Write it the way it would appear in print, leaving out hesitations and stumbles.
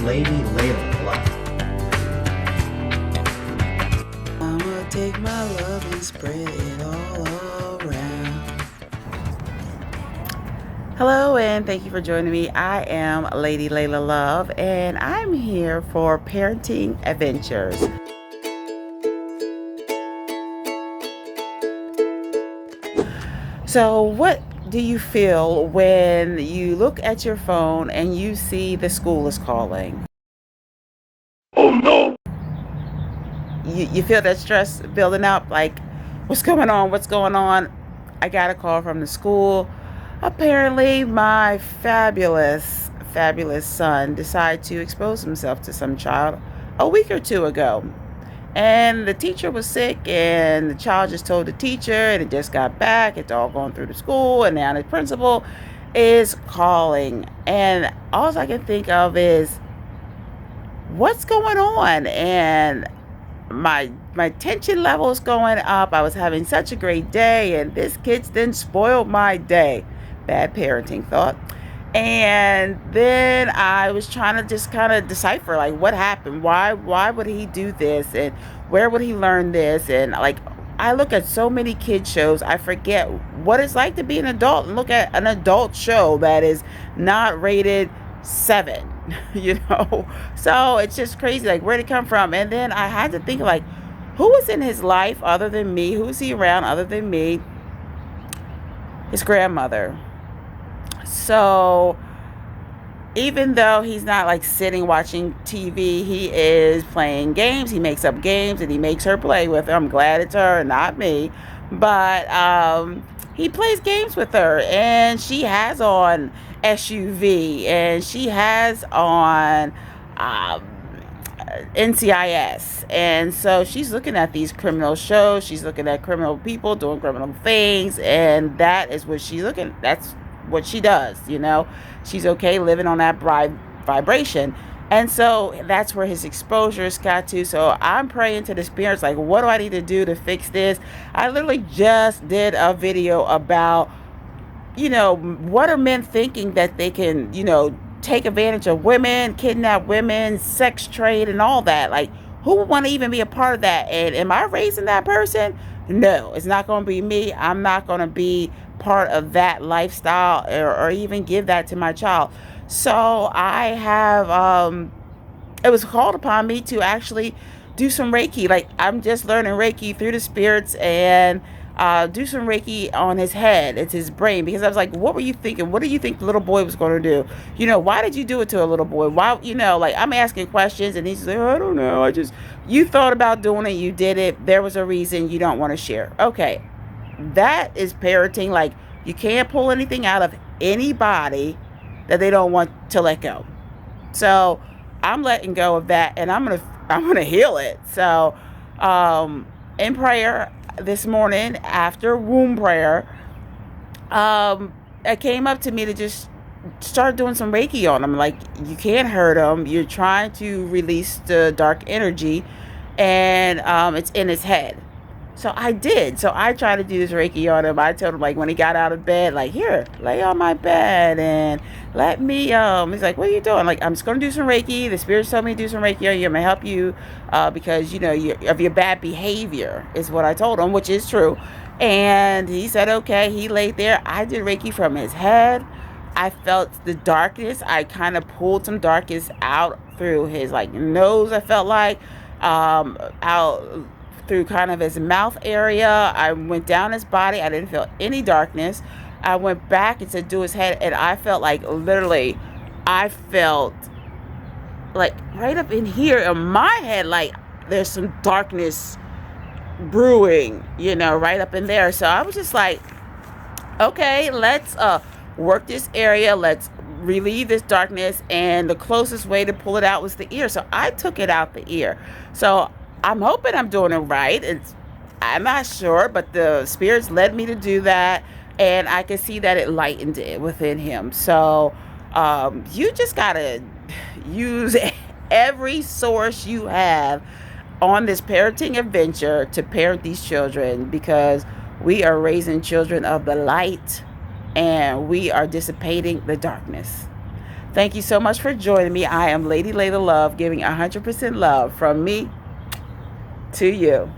Lady Laila Love. I'ma take my love and spread it all around. Hello and thank you for joining me. I am Lady Laila Love and I'm here for Parenting Adventures. So what do you feel when you look at your phone and you see the school is calling? Oh no! You feel that stress building up, like, what's going on? What's going on? I got a call from the school. Apparently, my fabulous son decided to expose himself to some child a week or two ago. And the teacher was sick, and the child just told the teacher, and it just got back. It's all going through the school, and now the principal is calling. And all I can think of is, what's going on? And my tension level is going up. I was having such a great day, and this kid's then spoiled my day. Bad parenting thought. And then I was trying to just kind of decipher, like, what happened? Why would he do this? And where would he learn this? And, like, I look at so many kid shows, I forget what it's like to be an adult and look at an adult show that is not rated 7, you know? So it's just crazy, like, where'd it come from? And then I had to think, like, who was in his life other than me? Who's he around other than me? His grandmother. So even though he's not like sitting watching TV, he is playing games. He makes up games and he makes her play with her. I'm glad it's her and not me. But he plays games with her, and she has on SUV, and she has on NCIS. And so she's looking at these criminal shows. She's looking at criminal people doing criminal things, and that is what she's looking. That's what she does, you know. She's okay living on that vibration. And so that's where his exposures got to. So I'm praying to the spirits, like, what do I need to do to fix this? I literally just did a video about, you know, what are men thinking that they can, you know, take advantage of women, kidnap women, sex trade and all that. Like, who would want to even be a part of that? And am I raising that person? No, it's not going to be me. I'm not going to be part of that lifestyle or even give that to my child. So I have, it was called upon me to actually do some Reiki. Like, I'm just learning Reiki through the spirits, and do some Reiki on his head. It's his brain, because I was like, what were you thinking? What do you think the little boy was going to do? You know, why did you do it to a little boy? Why, you know, like, I'm asking questions, and he's like, I don't know. You thought about doing it. You did it. There was a reason. You don't want to share. Okay. That is parenting. Like, you can't pull anything out of anybody that they don't want to let go. So I'm letting go of that, and I'm gonna heal it. So in prayer this morning, after womb prayer, it came up to me to just start doing some Reiki on him. Like, you can't hurt him. You're trying to release the dark energy, and it's in his head. So I did. So I tried to do this Reiki on him. I told him, like, when he got out of bed, like, here, lay on my bed and let me, he's like, what are you doing? Like, I'm just going to do some Reiki. The spirits told me to do some Reiki on you. I'm going to help you because, you know, of your bad behavior is what I told him, which is true. And he said, okay. He laid there. I did Reiki from his head. I felt the darkness. I kind of pulled some darkness out through his, like, nose, I felt like, out through kind of his mouth area. I went down his body. I didn't feel any darkness. I went back and said, do his head. And I felt like, literally, I felt like right up in here in my head, like there's some darkness brewing, you know, right up in there. So I was just like, okay, let's work this area. Let's relieve this darkness. And the closest way to pull it out was the ear. So I took it out the ear. So I'm hoping I'm doing it right. I'm not sure, but the spirits led me to do that, and I could see that it lightened it within him. So you just gotta use every source you have on this parenting adventure to parent these children, because we are raising children of the light, and we are dissipating the darkness. Thank you so much for joining me. I am Lady Laila Love, giving 100% love from me to you.